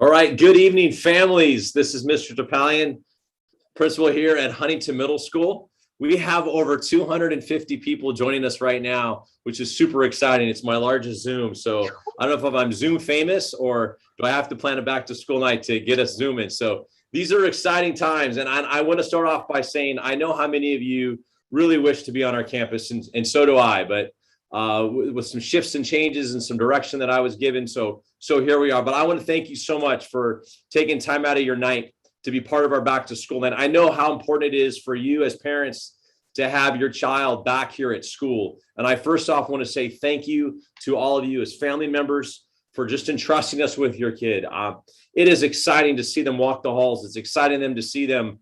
All right, good evening, families. This is Mr. Topalian, principal here at Huntington Middle School. We have over 250 people joining us right now, which is super exciting. It's my largest Zoom. So I don't know if I'm Zoom famous or do I have to plan a back to school night to get us Zooming. So these are exciting times. And I want to start off by saying, I know how many of you really wish to be on our campus, and so do I, but with some shifts and changes and some direction that I was given. So here we are. But I want to thank you so much for taking time out of your night to be part of our back to school night. I know how important it is for you as parents to have your child back here at school. And I first off want to say thank you to all of you as family members for just entrusting us with your kid. It is exciting to see them walk the halls. It's exciting them to see them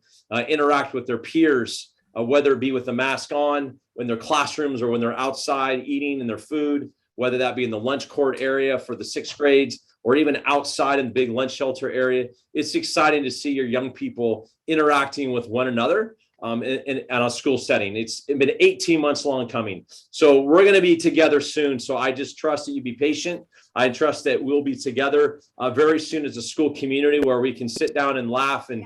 interact with their peers, whether it be with the mask on, in their classrooms, or when they're outside eating in their food, whether that be in the lunch court area for the sixth grades, or even outside in the big lunch shelter area. It's exciting to see your young people interacting with one another in a school setting. It's been 18 months long coming. So we're going to be together soon. So I just trust that you be patient. I trust that we'll be together very soon as a school community where we can sit down and laugh and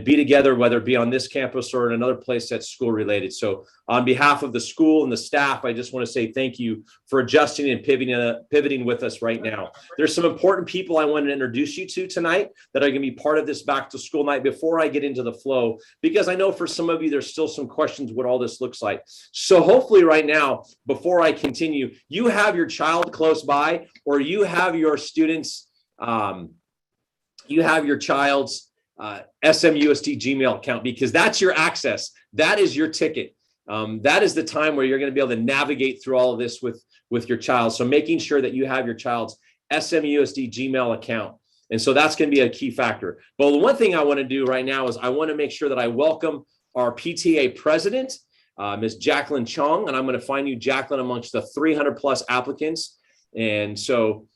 be together, whether it be on this campus or in another place that's school related. So on behalf of the school and the staff, I just want to say thank you for adjusting and pivoting with us right now. There's some important people I want to introduce you to tonight that are going to be part of this back to school night before I get into the flow, because I know for some of you, there's still some questions what all this looks like. So hopefully right now, before I continue, you have your child close by, or you have your students, you have your child's SMUSD Gmail account, because that's your access. That is your ticket. That is the time where you're going to be able to navigate through all of this with your child. So making sure that you have your child's SMUSD Gmail account. And so that's going to be a key factor. But the one thing I want to do right now is I want to make sure that I welcome our PTA president, Ms. Jacqueline Chong, and I'm going to find you, Jacqueline, amongst the 300 plus applicants. And so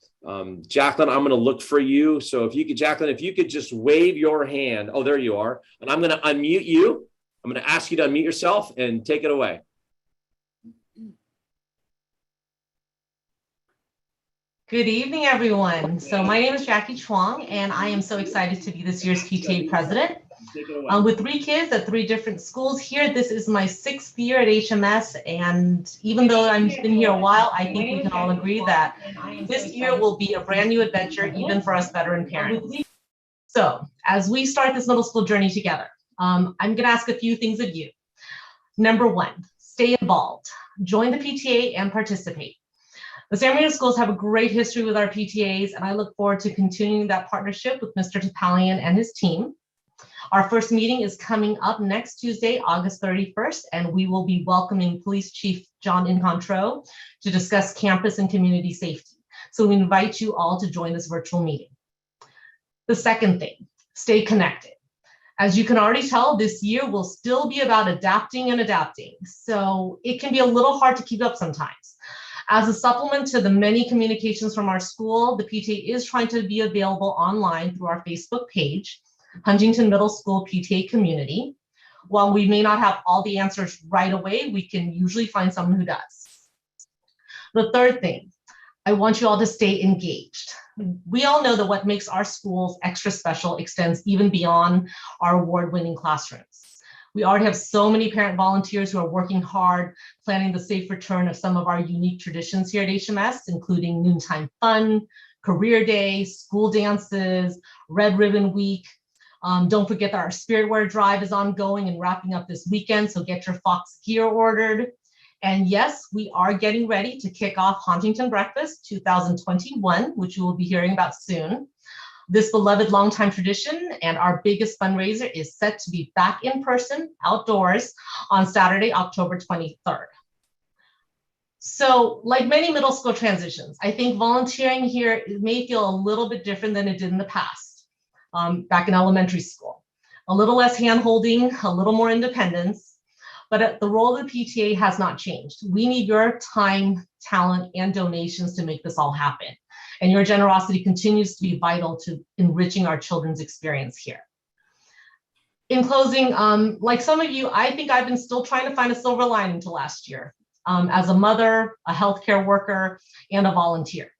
Jacqueline, I'm going to look for you. So if you could, Jacqueline, if you could just wave your hand. Oh, there you are. And I'm going to unmute you. I'm going to ask you to unmute yourself and take it away. Good evening, everyone. So my name is Jackie Chuang, and I am so excited to be this year's PTA president. With 3 kids at 3 different schools here, this is my 6th year at HMS, and even though I've been here a while, I think we can all agree that this year will be a brand new adventure, even for us veteran parents. So as we start this middle school journey together, I'm going to ask a few things of you. Number 1, stay involved. Join the PTA and participate. The San Marino schools have a great history with our PTAs, and I look forward to continuing that partnership with Mr. Topalian and his team. Our first meeting is coming up next Tuesday, August 31st, and we will be welcoming Police Chief John Incontro to discuss campus and community safety. So we invite you all to join this virtual meeting. The second thing, stay connected. As you can already tell, this year will still be about adapting and adapting. So it can be a little hard to keep up sometimes. As a supplement to the many communications from our school, the PTA is trying to be available online through our Facebook page, Huntington Middle School PTA Community. While we may not have all the answers right away, we can usually find someone who does. The third thing, I want you all to stay engaged. We all know that what makes our schools extra special extends even beyond our award-winning classrooms. We already have so many parent volunteers who are working hard, planning the safe return of some of our unique traditions here at HMS, including noontime fun, career day, school dances, Red Ribbon Week. Don't forget that our Spirit Wear Drive is ongoing and wrapping up this weekend, so get your Fox gear ordered. And yes, we are getting ready to kick off Huntington Breakfast 2021, which you will be hearing about soon. This beloved longtime tradition and our biggest fundraiser is set to be back in person, outdoors, on Saturday, October 23rd. So like many middle school transitions, I think volunteering here may feel a little bit different than it did in the past. Back in elementary school, a little less hand-holding, a little more independence, but the role of the PTA has not changed. We need your time, talent, and donations to make this all happen. And your generosity continues to be vital to enriching our children's experience here. In closing, like some of you, I think I've been still trying to find a silver lining to last year as a mother, a healthcare worker, and a volunteer.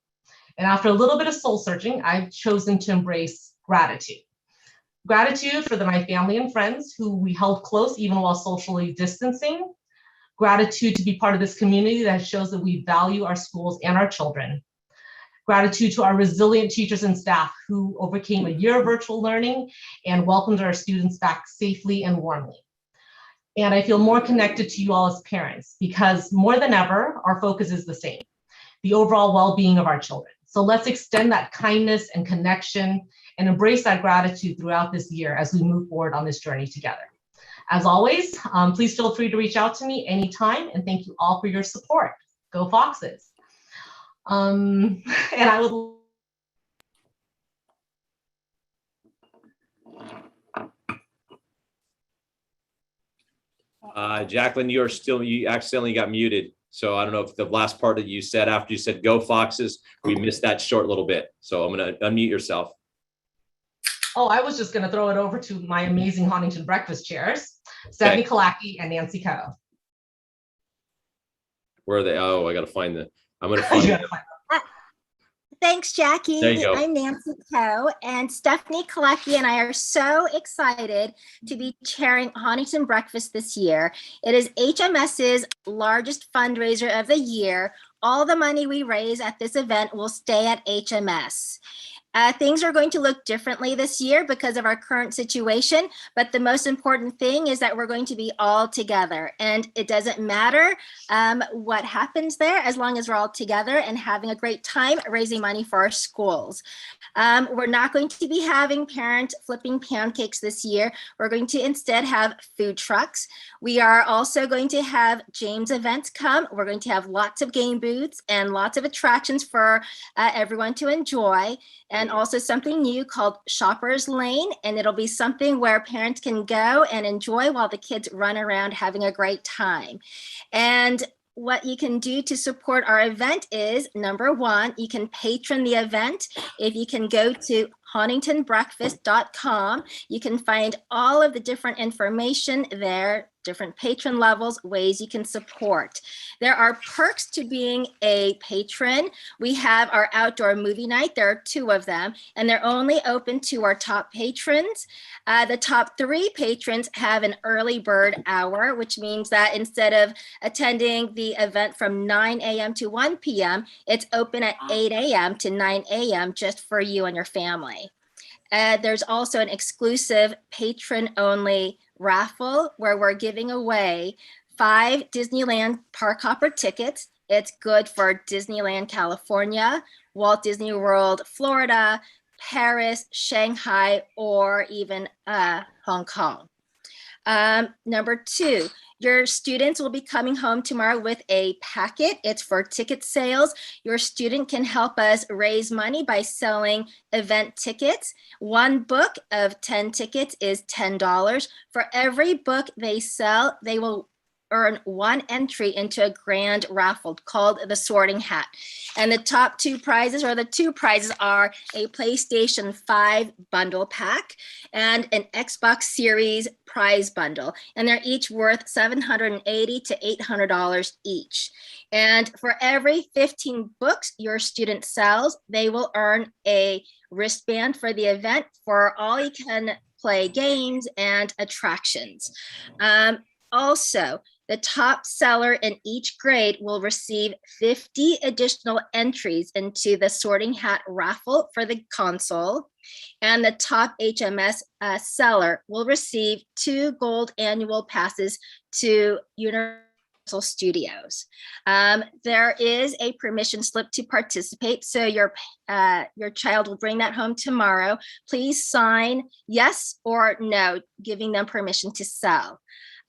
And after a little bit of soul searching, I've chosen to embrace gratitude. Gratitude for my family and friends who we held close even while socially distancing. Gratitude to be part of this community that shows that we value our schools and our children. Gratitude to our resilient teachers and staff who overcame a year of virtual learning and welcomed our students back safely and warmly. And I feel more connected to you all as parents because more than ever, our focus is the same, the overall well-being of our children. So let's extend that kindness and connection and embrace that gratitude throughout this year as we move forward on this journey together. As always, please feel free to reach out to me anytime, and thank you all for your support. Go Foxes. And I would. Jacqueline, you accidentally got muted. So I don't know if the last part that you said after you said go Foxes, we missed that short little bit. So I'm going to unmute yourself. Oh, I was just going to throw it over to my amazing Huntington breakfast chairs, Stephanie Kalaki and Nancy Coe. Where are they? Oh, I got to find the, I'm going to find them. Thanks, Jackie. There you go. I'm Nancy Coe, and Stephanie Kalecki and I are so excited to be chairing Huntington Breakfast this year. It is HMS's largest fundraiser of the year. All the money we raise at this event will stay at HMS. Things are going to look differently this year because of our current situation, but the most important thing is that we're going to be all together, and it doesn't matter what happens there as long as we're all together and having a great time raising money for our schools. We're not going to be having parents flipping pancakes this year. We're going to instead have food trucks. We are also going to have James events come. We're going to have lots of game booths and lots of attractions for everyone to enjoy. And also something new called Shoppers Lane. And it'll be something where parents can go and enjoy while the kids run around having a great time. And what you can do to support our event is, number one, you can patron the event. If you can go to huntingtonbreakfast.com, you can find all of the different information there, different patron levels, ways you can support. There are perks to being a patron. We have our outdoor movie night. There are 2 of them, and they're only open to our top patrons. The top 3 patrons have an early bird hour, which means that instead of attending the event from 9 a.m. to 1 p.m., it's open at 8 a.m. to 9 a.m. just for you and your family. There's also an exclusive patron-only raffle where we're giving away 5 Disneyland Park Hopper tickets. It's good for Disneyland, California, Walt Disney World, Florida, Paris, Shanghai, or even Hong Kong. Number 2, your students will be coming home tomorrow with a packet. It's for ticket sales. Your student can help us raise money by selling event tickets. 1 book of 10 tickets is $10. For every book they sell, they will earn 1 entry into a grand raffle called the Sorting Hat. And the top 2 prizes, or the 2 prizes, are a PlayStation 5 bundle pack and an Xbox Series prize bundle. And they're each worth $780 to $800 each. And for every 15 books your student sells, they will earn a wristband for the event for all you can play games and attractions. Also, the top seller in each grade will receive 50 additional entries into the Sorting Hat raffle for the console. And the top HMS seller will receive 2 gold annual passes to Universal Studios. There is a permission slip to participate, so your child will bring that home tomorrow. Please sign yes or no, giving them permission to sell.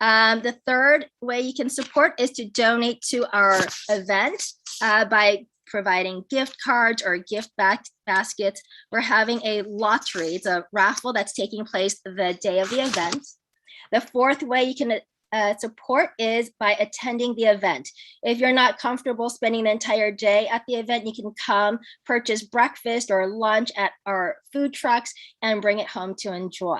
The third way you can support is to donate to our event by providing gift cards or gift baskets. We're having a lottery. It's a raffle that's taking place the day of the event. The fourth way you can support is by attending the event. If you're not comfortable spending the entire day at the event, you can come purchase breakfast or lunch at our food trucks and bring it home to enjoy.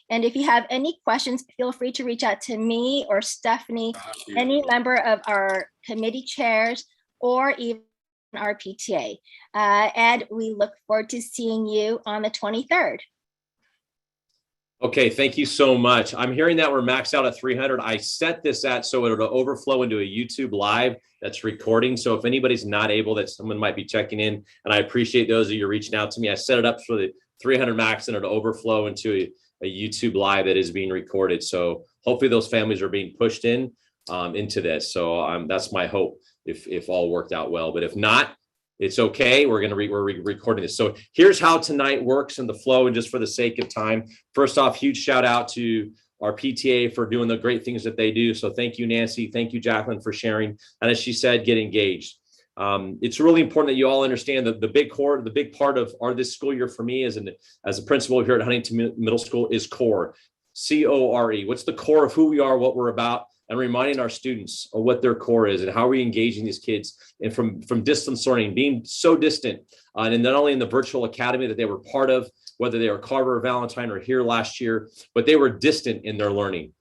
And if you have any questions, feel free to reach out to me or Stephanie, any member of our committee chairs, or even our PTA. And we look forward to seeing you on the 23rd. Okay, thank you so much. I'm hearing that we're maxed out at 300. I set this at so it'll overflow into a YouTube live that's recording. So if anybody's not able, that someone might be checking in, and I appreciate those of you reaching out to me. I set it up for the 300 max and it'll overflow into a YouTube live that is being recorded. So hopefully those families are being pushed in into this. So that's my hope if all worked out well. But if not, it's okay. We're recording this. So here's how tonight works in the flow. And just for the sake of time, first off, huge shout out to our PTA for doing the great things that they do. So thank you, Nancy. Thank you, Jacqueline, for sharing. And as she said, get engaged. It's really important that you all understand that the big part of this school year for me as a principal here at Huntington Middle School is core, C-O-R-E. What's the core of who we are, what we're about, and reminding our students of what their core is and how are we engaging these kids, and from distance learning, being so distant, and not only in the virtual academy that they were part of, whether they were Carver or Valentine or here last year, but they were distant in their learning.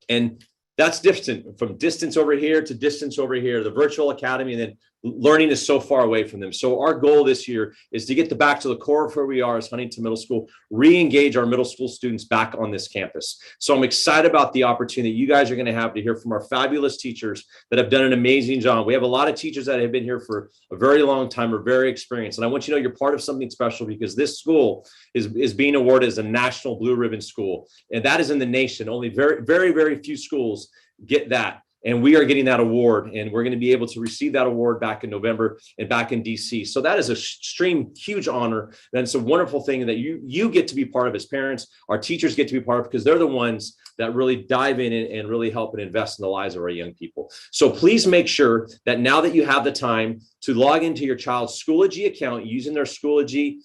And that's distant, from distance over here to distance over here, the virtual academy, and then learning is so far away from them. So our goal this year is to get back to the core of where we are as Huntington Middle School, re-engage our middle school students back on this campus. So I'm excited about the opportunity you guys are going to have to hear from our fabulous teachers that have done an amazing job. We have a lot of teachers that have been here for a very long time, are very experienced. And I want you to know you're part of something special, because this school is being awarded as a national blue ribbon school. And that is in the nation. Only very, very, very few schools get that. And we are getting that award, and we're going to be able to receive that award back in November and back in DC. So that is a extreme, huge honor. And it's a wonderful thing that you get to be part of as parents. Our teachers get to be part of, because they're the ones that really dive in and really help and invest in the lives of our young people. So please make sure that now that you have the time to log into your child's Schoology account using their Schoology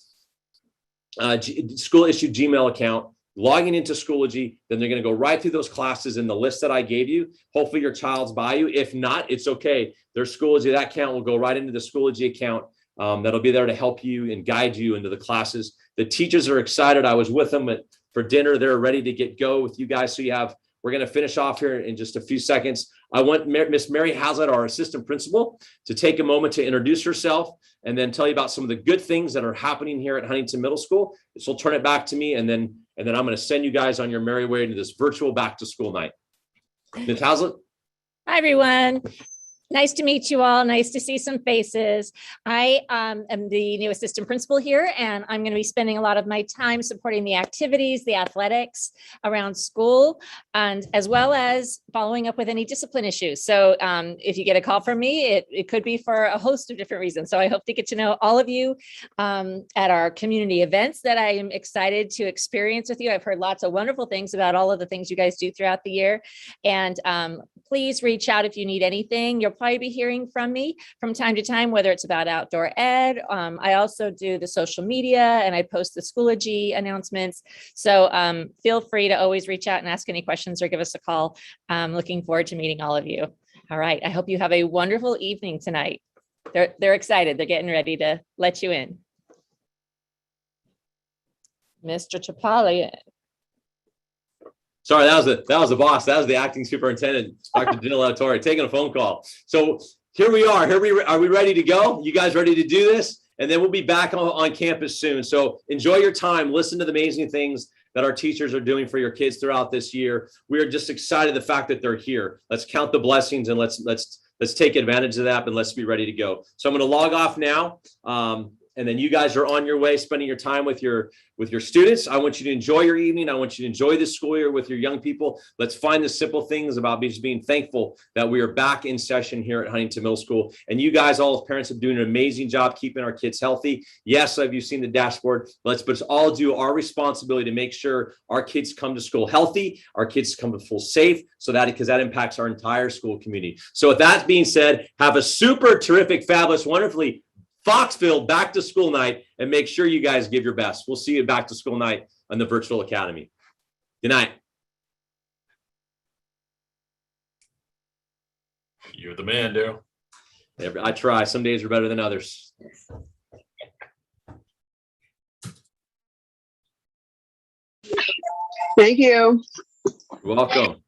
school issued Gmail account, logging into Schoology, then they're going to go right through those classes in the list that I gave you. Hopefully your child's by you. If not, it's okay. Their Schoology, that account will go right into the Schoology account. That'll be there to help you and guide you into the classes. The teachers are excited. I was with them for dinner. They're ready to go with you guys. So we're going to finish off here in just a few seconds. I want Miss Mary Hazlitt, our assistant principal, to take a moment to introduce herself and then tell you about some of the good things that are happening here at Huntington Middle School. She'll turn it back to me, and then I'm going to send you guys on your merry way into this virtual back to school night. Ms. Hazlitt? Hi, everyone. Nice to meet you all. Nice to see some faces. I am the new assistant principal here, and I'm going to be spending a lot of my time supporting the activities, the athletics around school, and as well as following up with any discipline issues. So if you get a call from me, it could be for a host of different reasons. So I hope to get to know all of you at our community events that I am excited to experience with you. I've heard lots of wonderful things about all of the things you guys do throughout the year. And please reach out if you need anything. You'll probably be hearing from me from time to time, whether it's about outdoor ed. I also do the social media, and I post the Schoology announcements. So feel free to always reach out and ask any questions or give us a call. I'm looking forward to meeting all of you. All right. I hope you have a wonderful evening tonight. They're excited. They're getting ready to let you in. Mr. Tripoli. Sorry, that was the boss. That was the acting superintendent, Dr. Danilo Torre, taking a phone call. So here we are. Are we ready to go? You guys ready to do this? And then we'll be back on campus soon. So enjoy your time. Listen to the amazing things that our teachers are doing for your kids throughout this year. We are just excited the fact that they're here. Let's count the blessings, and let's take advantage of that, and let's be ready to go. So I'm going to log off now. And then you guys are on your way, spending your time with your students. I want you to enjoy your evening. I want you to enjoy this school year with your young people. Let's find the simple things about just being thankful that we are back in session here at Huntington Middle School. And you guys, all as parents, are doing an amazing job keeping our kids healthy. Yes, have you seen the dashboard? Let's all do our responsibility to make sure our kids come to school healthy, our kids come to school safe, because that impacts our entire school community. So with that being said, have a super terrific, fabulous, wonderfully Foxville back to school night, and make sure you guys give your best. We'll see you back to school night on the virtual academy. Good night. You're the man, Daryl. I try. Some days are better than others. Thank you. You're welcome.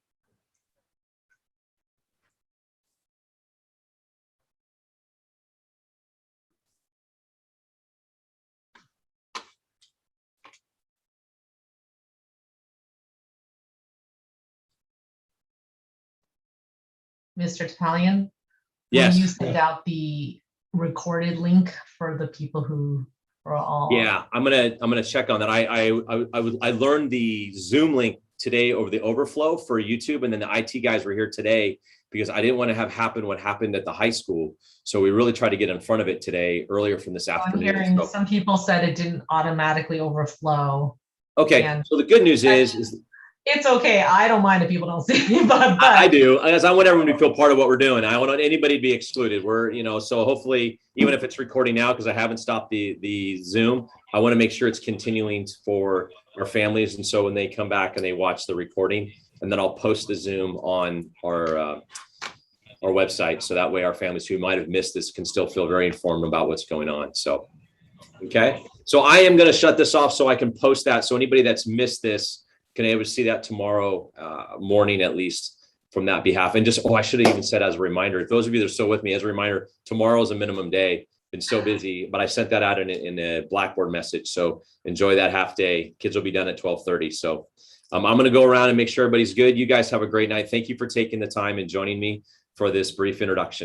Mr. Topalian? Yes. Will you send out the recorded link for the people who are all? Yeah, I'm gonna check on that. I learned the Zoom link today over the overflow for YouTube, and then the IT guys were here today because I didn't want to have happen what happened at the high school. So we really tried to get in front of it today, earlier from this I'm afternoon. hearing So, some people said it didn't automatically overflow. okay, And so the good news is it's okay. I don't mind if people don't see, but I do, as I want everyone to feel part of what we're doing. I don't want anybody to be excluded. We're, so hopefully, even if it's recording now, because I haven't stopped the Zoom, I want to make sure it's continuing for our families. And so when they come back and they watch the recording, and then I'll post the Zoom on our website. So that way our families who might have missed this can still feel very informed about what's going on. So, okay. So I am going to shut this off so I can post that. So anybody that's missed this can able to see that tomorrow morning, at least from that behalf. And just, I should have even said as a reminder, those of you that are still with me, as a reminder, tomorrow is a minimum day. Been so busy, but I sent that out in a Blackboard message. So enjoy that half day. Kids will be done at 12:30. So I'm going to go around and make sure everybody's good. You guys have a great night. Thank you for taking the time and joining me for this brief introduction.